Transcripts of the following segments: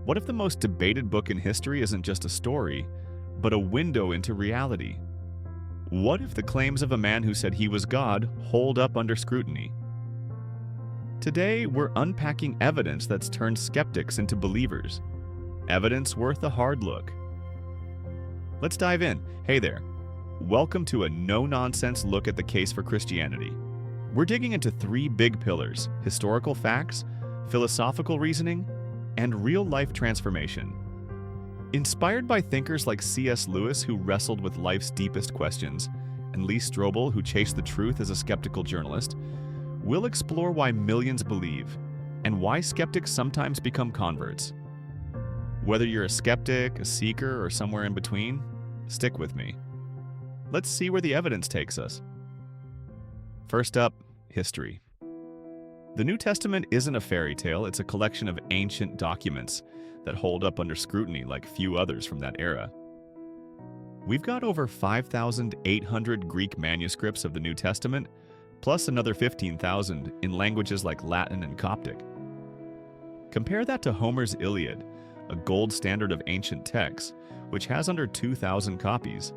What if the most debated book in history isn't just a story, but a window into reality? What if the claims of a man who said he was God hold up under scrutiny? Today, we're unpacking evidence that's turned skeptics into believers. Evidence worth a hard look. Let's dive in. Hey there. Welcome to a no-nonsense look at the case for Christianity. We're digging into three big pillars: historical facts, philosophical reasoning, and real-life transformation. Inspired by thinkers like C.S. Lewis, who wrestled with life's deepest questions, and Lee Strobel, who chased the truth as a skeptical journalist, we'll explore why millions believe and why skeptics sometimes become converts. Whether you're a skeptic, a seeker, or somewhere in between, stick with me. Let's see where the evidence takes us. First up, history. The New Testament isn't a fairy tale, it's a collection of ancient documents that hold up under scrutiny like few others from that era. We've got over 5,800 Greek manuscripts of the New Testament, plus another 15,000 in languages like Latin and Coptic. Compare that to Homer's Iliad, a gold standard of ancient texts, which has under 2,000 copies.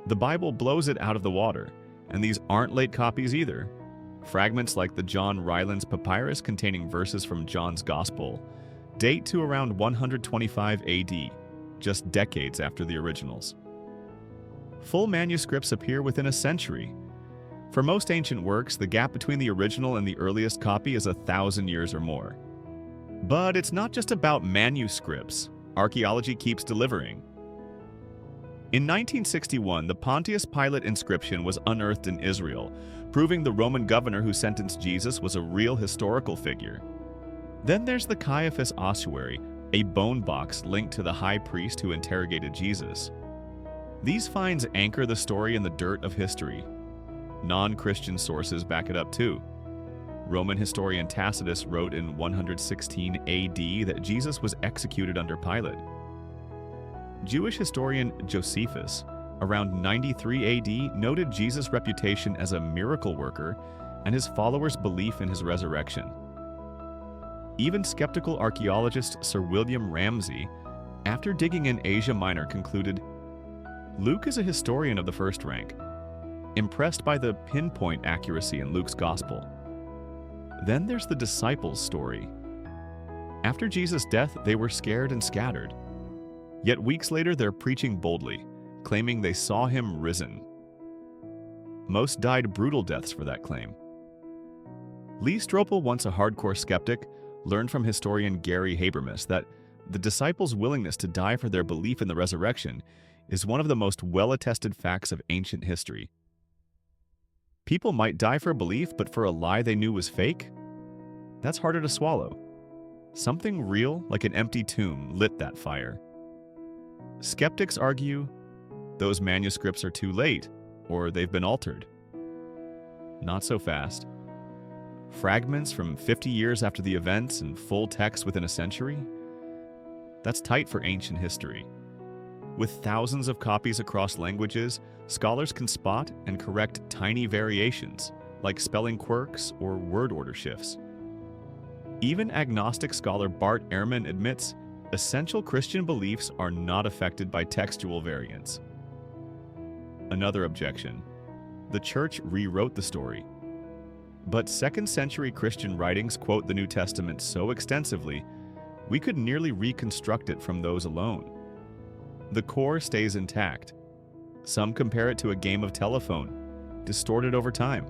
The Bible blows it out of the water, and these aren't late copies either. Fragments like the John Rylands Papyrus containing verses from John's Gospel date to around 125 AD, just decades after the originals. Full manuscripts appear within a century. For most ancient works, the gap between the original and the earliest copy is 1,000 years or more. But it's not just about manuscripts. Archaeology keeps delivering. In 1961, the Pontius Pilate inscription was unearthed in Israel, proving the Roman governor who sentenced Jesus was a real historical figure. Then there's the Caiaphas ossuary, a bone box linked to the high priest who interrogated Jesus. These finds anchor the story in the dirt of history. Non-Christian sources back it up too. Roman historian Tacitus wrote in 116 AD that Jesus was executed under Pilate. Jewish historian Josephus, around 93 AD, noted Jesus' reputation as a miracle worker and his followers' belief in his resurrection. Even skeptical archaeologist Sir William Ramsay, after digging in Asia Minor, concluded, Luke is a historian of the first rank, impressed by the pinpoint accuracy in Luke's gospel. Then there's the disciples' story. After Jesus' death, they were scared and scattered. Yet weeks later, they're preaching boldly, claiming they saw him risen. Most died brutal deaths for that claim. Lee Strobel, once a hardcore skeptic, learned from historian Gary Habermas that the disciples' willingness to die for their belief in the resurrection is one of the most well-attested facts of ancient history. People might die for a belief, but for a lie they knew was fake? That's harder to swallow. Something real, like an empty tomb, lit that fire. Skeptics argue those manuscripts are too late, or they've been altered. Not so fast. Fragments from 50 years after the events and full text within a century? That's tight for ancient history. With thousands of copies across languages, scholars can spot and correct tiny variations, like spelling quirks or word order shifts. Even agnostic scholar Bart Ehrman admits essential Christian beliefs are not affected by textual variants. Another objection: the Church rewrote the story. But 2nd century Christian writings quote the New Testament so extensively, we could nearly reconstruct it from those alone. The core stays intact. Some compare it to a game of telephone, distorted over time.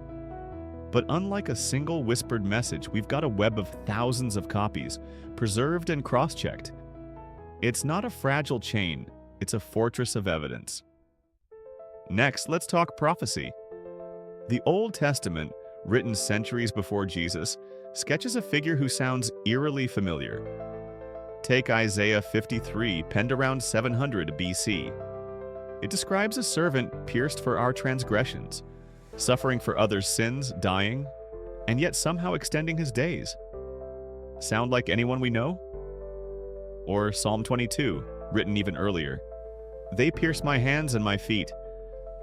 But unlike a single whispered message, we've got a web of thousands of copies, preserved and cross-checked. It's not a fragile chain, it's a fortress of evidence. Next, let's talk prophecy. The Old Testament, written centuries before Jesus, sketches a figure who sounds eerily familiar. Take Isaiah 53, penned around 700 BC. It describes a servant pierced for our transgressions, suffering for others' sins, dying, and yet somehow extending his days. Sound like anyone we know? Or Psalm 22, written even earlier. They pierce my hands and my feet.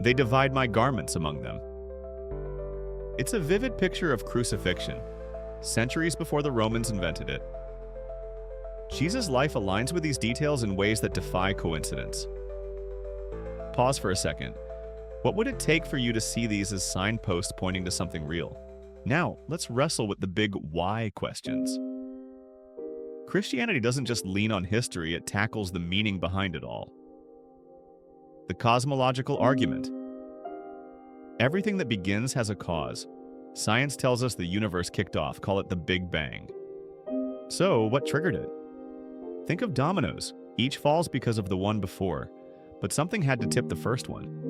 They divide my garments among them. It's a vivid picture of crucifixion, centuries before the Romans invented it. Jesus' life aligns with these details in ways that defy coincidence. Pause for a second. What would it take for you to see these as signposts pointing to something real? Now, let's wrestle with the big why questions. Christianity doesn't just lean on history, it tackles the meaning behind it all. The cosmological argument. Everything that begins has a cause. Science tells us the universe kicked off, call it the Big Bang. So, what triggered it? Think of dominoes. Each falls because of the one before, but something had to tip the first one.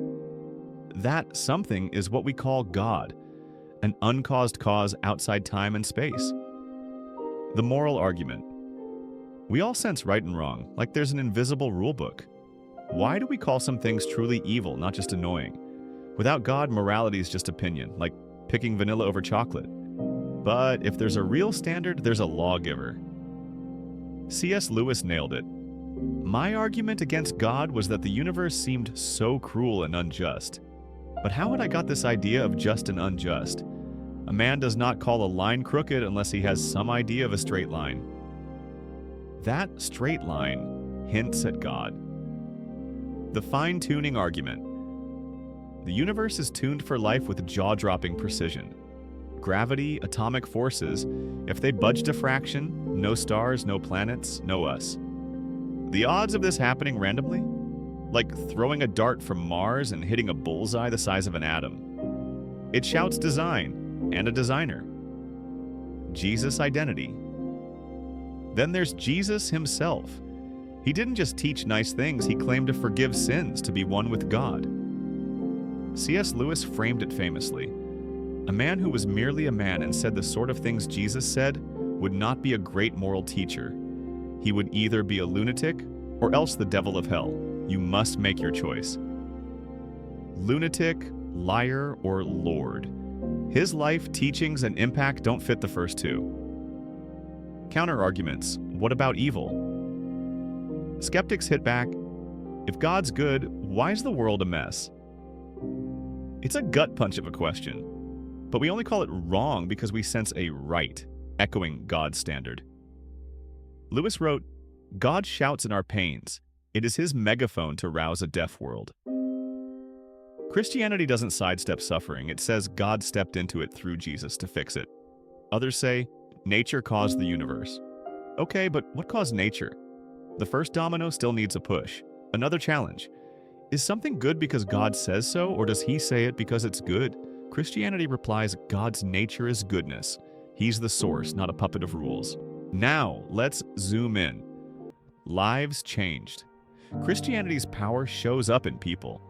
That something is what we call God, an uncaused cause outside time and space. The moral argument. We all sense right and wrong, like there's an invisible rulebook. Why do we call some things truly evil, not just annoying? Without God, morality is just opinion, like picking vanilla over chocolate. But if there's a real standard, there's a lawgiver. C.S. Lewis nailed it. My argument against God was that the universe seemed so cruel and unjust. But how had I got this idea of just and unjust? A man does not call a line crooked unless he has some idea of a straight line. That straight line hints at God. The fine-tuning argument. The universe is tuned for life with jaw-dropping precision. Gravity, atomic forces, if they budged a fraction, no stars, no planets, no us. The odds of this happening randomly? Like throwing a dart from Mars and hitting a bullseye the size of an atom. It shouts design and a designer. Jesus' identity. Then there's Jesus himself. He didn't just teach nice things, he claimed to forgive sins, to be one with God. C.S. Lewis framed it famously. A man who was merely a man and said the sort of things Jesus said would not be a great moral teacher. He would either be a lunatic or else the devil of hell. You must make your choice. Lunatic, liar, or Lord. His life, teachings, and impact don't fit the first two. Counter-arguments. What about evil? Skeptics hit back. If God's good, why is the world a mess? It's a gut punch of a question, but we only call it wrong because we sense a right, echoing God's standard. Lewis wrote, God shouts in our pains. It is his megaphone to rouse a deaf world. Christianity doesn't sidestep suffering. It says God stepped into it through Jesus to fix it. Others say, nature caused the universe. Okay, but what caused nature? The first domino still needs a push. Another challenge. Is something good because God says so, or does he say it because it's good? Christianity replies, God's nature is goodness. He's the source, not a puppet of rules. Now, let's zoom in. Lives changed. Christianity's power shows up in people.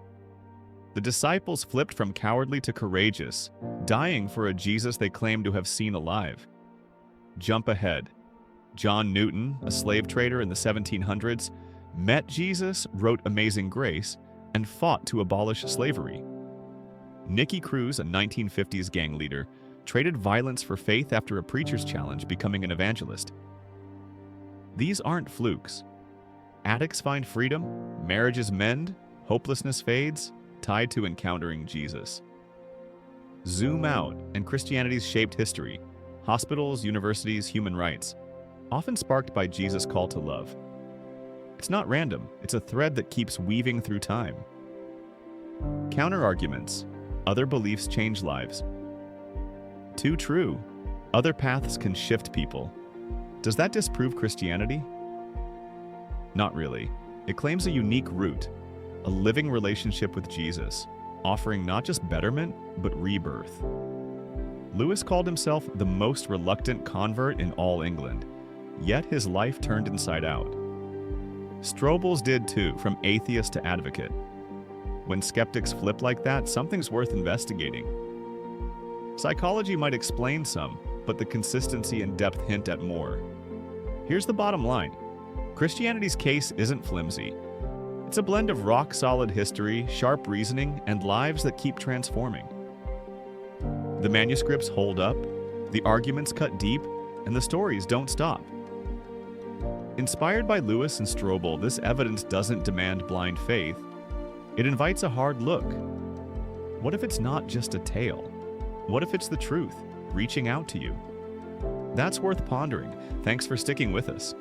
The disciples flipped from cowardly to courageous, dying for a Jesus they claimed to have seen alive. Jump ahead. John Newton, a slave trader in the 1700s, met Jesus, wrote Amazing Grace, and fought to abolish slavery. Nicky Cruz, a 1950s gang leader, traded violence for faith after a preacher's challenge, becoming an evangelist. These aren't flukes. Addicts find freedom, marriages mend, hopelessness fades, tied to encountering Jesus. Zoom out, and Christianity's shaped history, hospitals, universities, human rights, often sparked by Jesus' call to love. It's not random, it's a thread that keeps weaving through time. Counter-arguments. Other beliefs change lives. Too true. Other paths can shift people. Does that disprove Christianity? Not really. It claims a unique root, a living relationship with Jesus, offering not just betterment, but rebirth. Lewis called himself the most reluctant convert in all England, yet his life turned inside out. Strobel's did too, from atheist to advocate. When skeptics flip like that, something's worth investigating. Psychology might explain some, but the consistency and depth hint at more. Here's the bottom line. Christianity's case isn't flimsy. It's a blend of rock-solid history, sharp reasoning, and lives that keep transforming. The manuscripts hold up, the arguments cut deep, and the stories don't stop. Inspired by Lewis and Strobel, this evidence doesn't demand blind faith. It invites a hard look. What if it's not just a tale? What if it's the truth, reaching out to you? That's worth pondering. Thanks for sticking with us.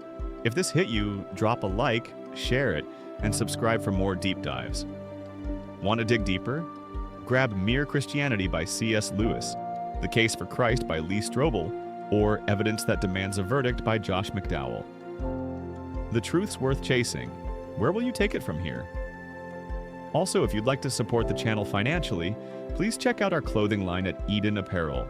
If this hit you, drop a like, share it, and subscribe for more deep dives. Want to dig deeper? Grab Mere Christianity by C.S. Lewis, The Case for Christ by Lee Strobel, or Evidence That Demands a Verdict by Josh McDowell. The truth's worth chasing. Where will you take it from here? Also, if you'd like to support the channel financially, please check out our clothing line at Eden Apparel.